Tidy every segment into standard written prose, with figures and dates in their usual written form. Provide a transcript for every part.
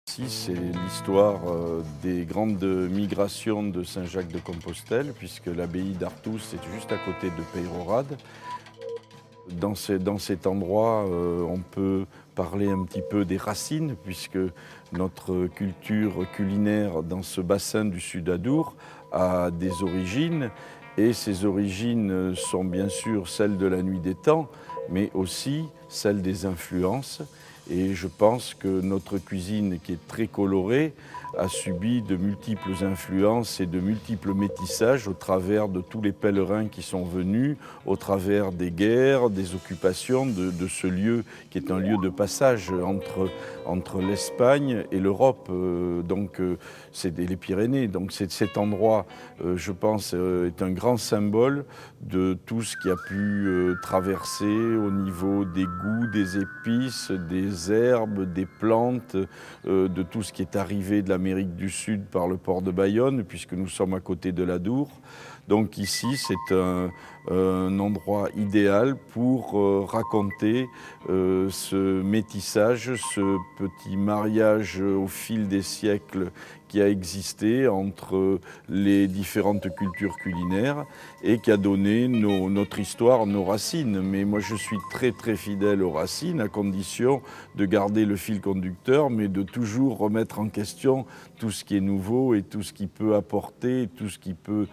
Ici, c'est l'histoire des grandes migrations de Saint-Jacques-de-Compostelle, puisque l'abbaye d'Artous est juste à côté de Peyrehorade. Dans cet endroit, on peut parler un petit peu des racines, puisque notre culture culinaire dans ce bassin du Sud-Adour a des origines, et ces origines sont bien sûr celles de la nuit des temps, mais aussi celles des influences. Et je pense que notre cuisine, qui est très colorée, a subi de multiples influences et de multiples métissages au travers de tous les pèlerins qui sont venus, au travers des guerres, des occupations de ce lieu qui est un lieu de passage entre l'Espagne et l'Europe, c'est les Pyrénées. Donc cet endroit, je pense, est un grand symbole de tout ce qui a pu traverser au niveau des goûts, des épices, des herbes, des plantes, de tout ce qui est arrivé de l'Amérique du Sud par le port de Bayonne, puisque nous sommes à côté de l'Adour. Donc ici, c'est un endroit idéal pour raconter ce métissage, ce petit mariage au fil des siècles qui a existé entre les différentes cultures culinaires et qui a donné notre histoire, nos racines. Mais moi, je suis très très fidèle aux racines, à condition de garder le fil conducteur, mais de toujours remettre en question tout ce qui est nouveau et tout ce qui peut apporter, tout ce qui peut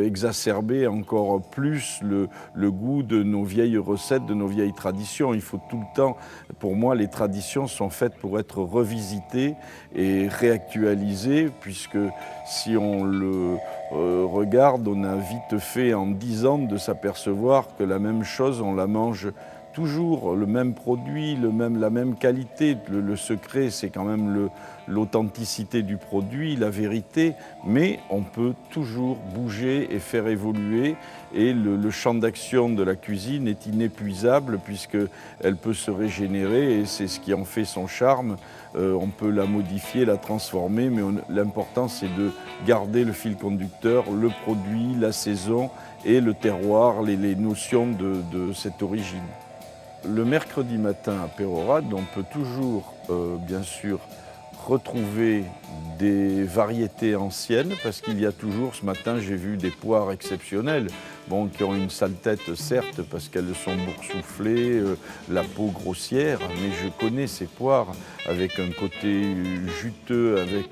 exacerber encore plus le goût de nos vieilles recettes, de nos vieilles traditions. Il faut tout le temps, pour moi, les traditions sont faites pour être revisitées et réactualisées, puisque si on le regarde, on a vite fait en 10 ans de s'apercevoir que la même chose, on la mange toujours, le même produit, la même qualité. Le secret, c'est quand même l'authenticité du produit, la vérité, mais on peut toujours bouger et faire évoluer. Et le champ d'action de la cuisine est inépuisable puisqu'elle peut se régénérer et c'est ce qui en fait son charme. On peut la modifier, la transformer, mais l'important c'est de garder le fil conducteur, le produit, la saison et le terroir, les notions de cette origine. Le mercredi matin à Peyrehorade, on peut toujours, bien sûr, retrouver des variétés anciennes, parce qu'il y a toujours, ce matin j'ai vu des poires exceptionnelles, bon, qui ont une sale tête certes, parce qu'elles sont boursouflées, la peau grossière, mais je connais ces poires avec un côté juteux, avec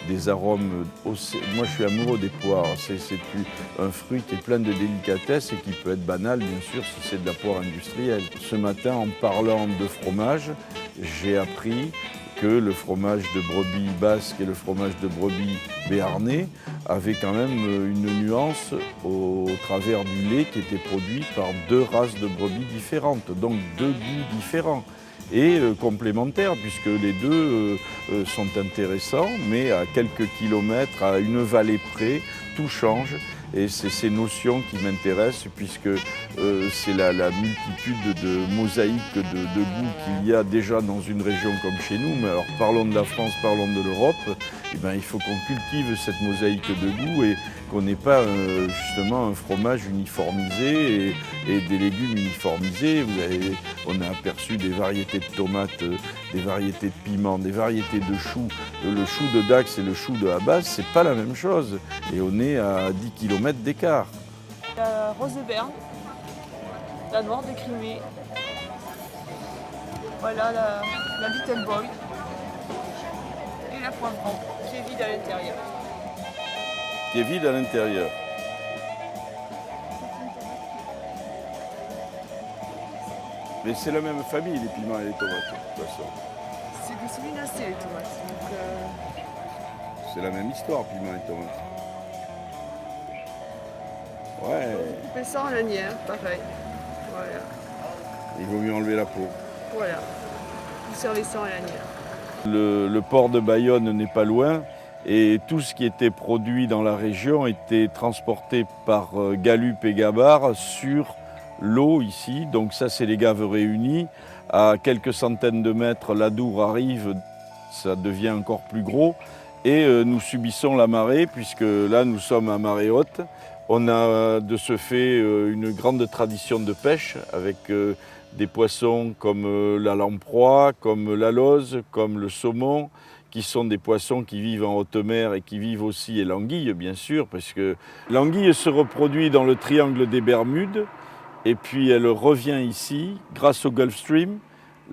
des arômes. Moi je suis amoureux des poires, c'est un fruit qui est plein de délicatesse et qui peut être banal bien sûr si c'est de la poire industrielle. Ce matin, en parlant de fromage, j'ai appris que le fromage de brebis basque et le fromage de brebis béarnais avaient quand même une nuance au travers du lait qui était produit par deux races de brebis différentes, donc deux goûts différents et complémentaires, puisque les deux sont intéressants, mais à quelques kilomètres, à une vallée près, tout change. Et c'est ces notions qui m'intéressent, puisque c'est la multitude de mosaïques de goûts qu'il y a déjà dans une région comme chez nous. Mais alors parlons de la France, parlons de l'Europe, eh bien, il faut qu'on cultive cette mosaïque de goûts et qu'on n'ait pas justement un fromage uniformisé et des légumes uniformisés. On a aperçu des variétés de tomates, des variétés de piments, des variétés de choux. Le chou de Dax et le chou de Habas, c'est pas la même chose. Et on est à 10 km d'écart. La rose de Berne, la noire d'écrimée, voilà la Little Boy et la poivron qui est vide à l'intérieur. Qui est vide à l'intérieur. Mais c'est la même famille, les piments et les tomates, de toute façon. C'est des séminacées les tomates. Donc, C'est la même histoire, piment et tomates. Ouais, on fait ça en lanière, pareil. Voilà. il vaut mieux enlever la peau. Voilà. Vous servez ça en lanière. Le port de Bayonne n'est pas loin et tout ce qui était produit dans la région était transporté par Galup et Gabar sur l'eau ici. Donc ça, c'est les gaves réunies. À quelques centaines de mètres, l'Adour arrive, ça devient encore plus gros. Et nous subissons la marée, puisque là, nous sommes à marée haute. On a de ce fait une grande tradition de pêche avec des poissons comme la lamproie, comme la lauze, comme le saumon, qui sont des poissons qui vivent en haute mer et qui vivent aussi, et l'anguille bien sûr, parce que l'anguille se reproduit dans le triangle des Bermudes, et puis elle revient ici grâce au Gulf Stream.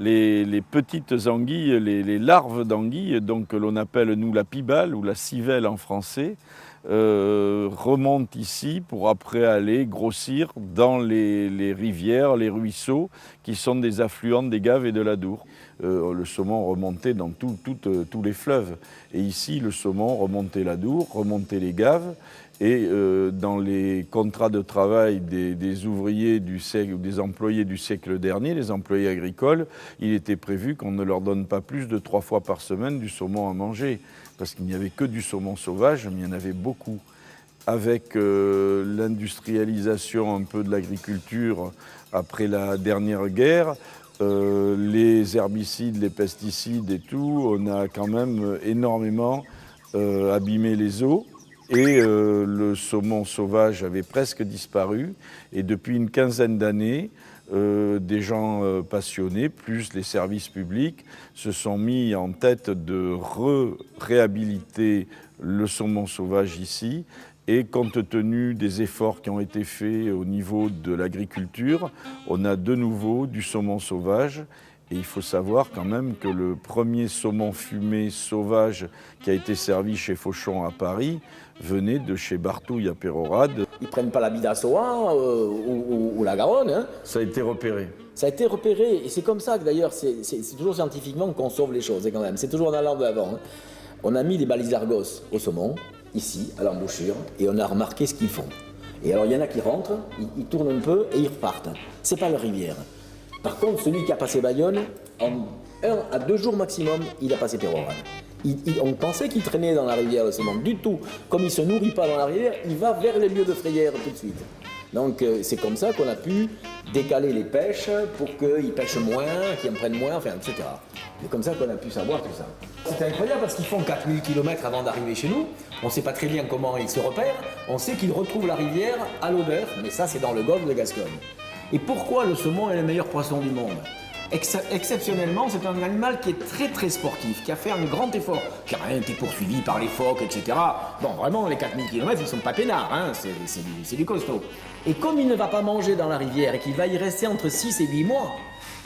Les petites anguilles, les larves d'anguilles, donc que l'on appelle nous la pibale ou la civelle en français, remontent ici pour après aller grossir dans les rivières, les ruisseaux, qui sont des affluents des Gaves et de l'Adour. Le saumon remontait dans tous les fleuves. Et ici, le saumon remontait l'Adour, remontait les Gaves. Et dans les contrats de travail des ouvriers du siècle, ou des employés du siècle dernier, les employés agricoles, il était prévu qu'on ne leur donne pas plus de 3 fois par semaine du saumon à manger, parce qu'il n'y avait que du saumon sauvage, mais il y en avait beaucoup. Avec l'industrialisation un peu de l'agriculture après la dernière guerre, les herbicides, les pesticides et tout, on a quand même énormément abîmé les eaux. Et le saumon sauvage avait presque disparu. Et depuis une quinzaine d'années, des gens passionnés, plus les services publics, se sont mis en tête de réhabiliter le saumon sauvage ici. Et compte tenu des efforts qui ont été faits au niveau de l'agriculture, on a de nouveau du saumon sauvage. Et il faut savoir quand même que le premier saumon fumé sauvage qui a été servi chez Fauchon à Paris venait de chez Bartouille à Pérorade. Ils ne prennent pas la Bidassoa ou la Garonne. Hein. Ça a été repéré. Ça a été repéré, et c'est comme ça que d'ailleurs, c'est toujours scientifiquement qu'on sauve les choses, quand même. C'est toujours en allant de l'avant. Hein. On a mis des balises Argos au saumon, ici, à l'embouchure, et on a remarqué ce qu'ils font. Et alors, il y en a qui rentrent, ils tournent un peu et ils repartent. C'est pas leur rivière. Par contre, celui qui a passé Bayonne, en 1 à 2 jours maximum, il a passé Pérorade. On pensait qu'il traînait dans la rivière le saumon. Du tout. Comme il ne se nourrit pas dans la rivière, il va vers les lieux de frayère tout de suite. Donc c'est comme ça qu'on a pu décaler les pêches pour qu'ils pêchent moins, qu'ils en prennent moins, enfin, etc. C'est comme ça qu'on a pu savoir tout ça. C'est incroyable parce qu'ils font 4000 km avant d'arriver chez nous. On ne sait pas très bien comment ils se repèrent. On sait qu'ils retrouvent la rivière à l'odeur, mais ça c'est dans le golfe de Gascogne. Et pourquoi le saumon est le meilleur poisson du monde ? Exceptionnellement, c'est un animal qui est très très sportif, qui a fait un grand effort, qui n'a rien été poursuivi par les phoques, etc. Bon, vraiment, les 4000 km, ils ne sont pas peinards, hein, c'est du costaud. Et comme il ne va pas manger dans la rivière et qu'il va y rester entre 6 et 8 mois,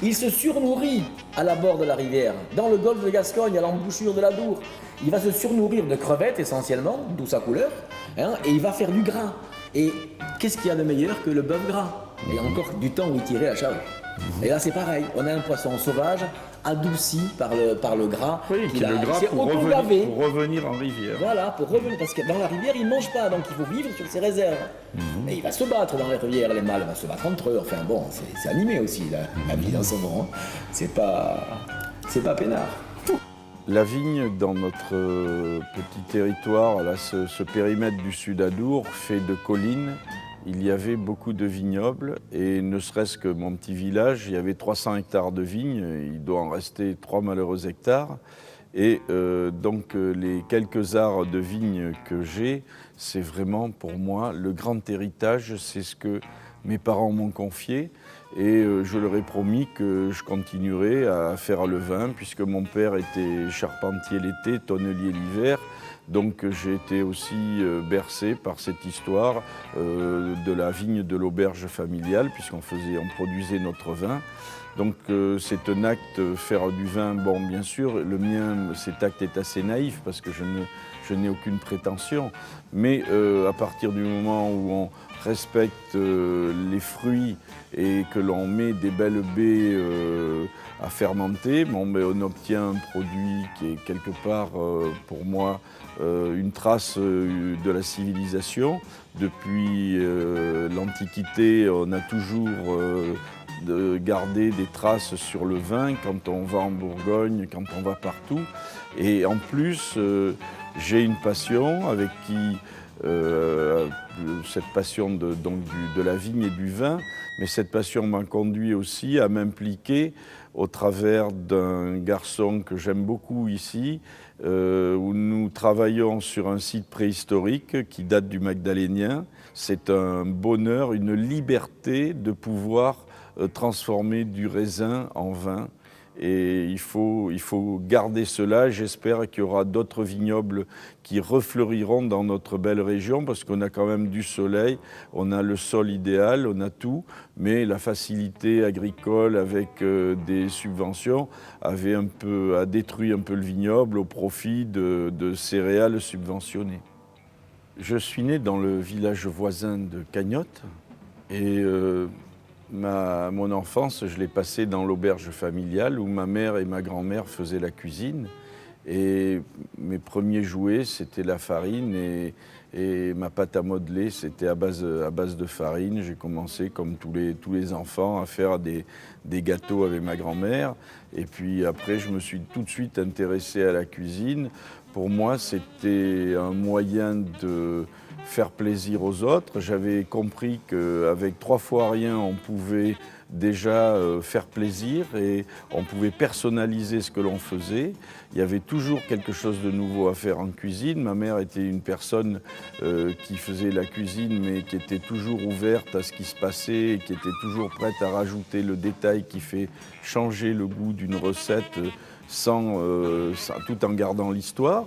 il se surnourrit à la bord de la rivière, dans le golfe de Gascogne, à l'embouchure de l'Adour. Il va se surnourrir de crevettes essentiellement, d'où sa couleur, hein, et il va faire du gras. Et qu'est-ce qu'il y a de meilleur que le bœuf gras ? Et encore du temps où il tirait la charge. Et là c'est pareil, on a un poisson sauvage adouci par le gras. Oui, qui le gras pour revenir en rivière. Voilà, pour revenir, parce que dans la rivière il ne mange pas, donc il faut vivre sur ses réserves. Et il va se battre dans les rivières, les mâles vont se battre entre eux, enfin bon, c'est animé aussi la vie dans ce monde. C'est pas peinard. La vigne dans notre petit territoire, là, ce périmètre du sud Adour, fait de collines. Il y avait beaucoup de vignobles et ne serait-ce que mon petit village, il y avait 300 hectares de vignes, il doit en rester 3 malheureux hectares. Et donc les quelques arts de vignes que j'ai, c'est vraiment pour moi le grand héritage, c'est ce que mes parents m'ont confié. Et je leur ai promis que je continuerai à faire le vin, puisque mon père était charpentier l'été, tonnelier l'hiver. Donc j'ai été aussi bercé par cette histoire de la vigne de l'auberge familiale, puisqu'on produisait notre vin. Donc c'est un acte, faire du vin, bon bien sûr, le mien, cet acte est assez naïf, parce que je n'ai aucune prétention. Mais à partir du moment où on respecte les fruits et que l'on met des belles baies à fermenter, bon, mais on obtient un produit qui est quelque part, pour moi, une trace de la civilisation. Depuis l'Antiquité, on a toujours gardé des traces sur le vin quand on va en Bourgogne, quand on va partout. Et en plus, j'ai une passion avec qui, cette passion de la vigne et du vin, mais cette passion m'a conduit aussi à m'impliquer au travers d'un garçon que j'aime beaucoup ici, où nous travaillons sur un site préhistorique qui date du Magdalénien. C'est un bonheur, une liberté de pouvoir transformer du raisin en vin. Et il faut garder cela. J'espère qu'il y aura d'autres vignobles qui refleuriront dans notre belle région parce qu'on a quand même du soleil, on a le sol idéal, on a tout, mais la facilité agricole avec des subventions a détruit un peu le vignoble au profit de céréales subventionnées. Je suis né dans le village voisin de Cagnotte et mon enfance, je l'ai passée dans l'auberge familiale où ma mère et ma grand-mère faisaient la cuisine. Et mes premiers jouets, c'était la farine et ma pâte à modeler, c'était à base de farine. J'ai commencé, comme tous les enfants, à faire des gâteaux avec ma grand-mère. Et puis après, je me suis tout de suite intéressé à la cuisine. Pour moi, c'était un moyen de faire plaisir aux autres. J'avais compris qu'avec 3 fois rien, on pouvait déjà faire plaisir et on pouvait personnaliser ce que l'on faisait. Il y avait toujours quelque chose de nouveau à faire en cuisine. Ma mère était une personne qui faisait la cuisine mais qui était toujours ouverte à ce qui se passait et qui était toujours prête à rajouter le détail qui fait changer le goût d'une recette tout en gardant l'histoire.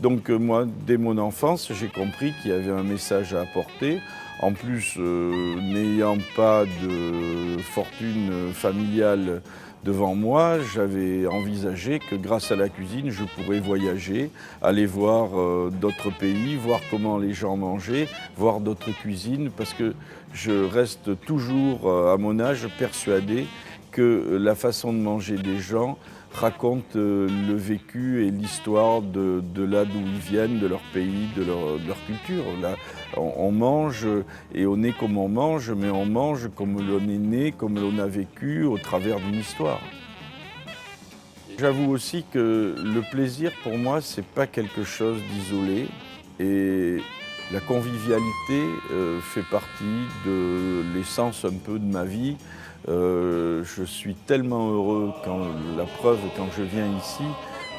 Donc moi, dès mon enfance, j'ai compris qu'il y avait un message à apporter. En plus, n'ayant pas de fortune familiale devant moi, j'avais envisagé que grâce à la cuisine, je pourrais voyager, aller voir d'autres pays, voir comment les gens mangeaient, voir d'autres cuisines, parce que je reste toujours, à mon âge, persuadé que la façon de manger des gens raconte le vécu et l'histoire de là d'où ils viennent, de leur pays, de leur culture. Là, on mange et on est comme on mange, mais on mange comme l'on est né, comme l'on a vécu au travers d'une histoire. J'avoue aussi que le plaisir pour moi, c'est pas quelque chose d'isolé et la convivialité fait partie de l'essence un peu de ma vie. Je suis tellement heureux, la preuve, quand je viens ici,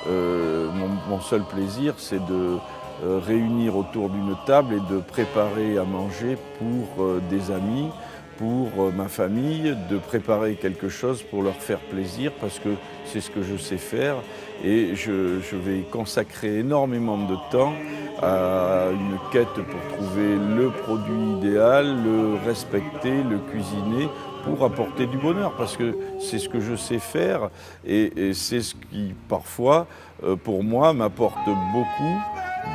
mon seul plaisir, c'est de réunir autour d'une table et de préparer à manger pour des amis, pour ma famille, de préparer quelque chose pour leur faire plaisir parce que c'est ce que je sais faire et je vais consacrer énormément de temps à une quête pour trouver le produit idéal, le respecter, le cuisiner pour apporter du bonheur parce que c'est ce que je sais faire et c'est ce qui parfois pour moi m'apporte beaucoup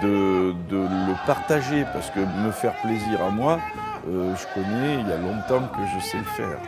de le partager parce que me faire plaisir à moi, je connais, il y a longtemps que je sais le faire.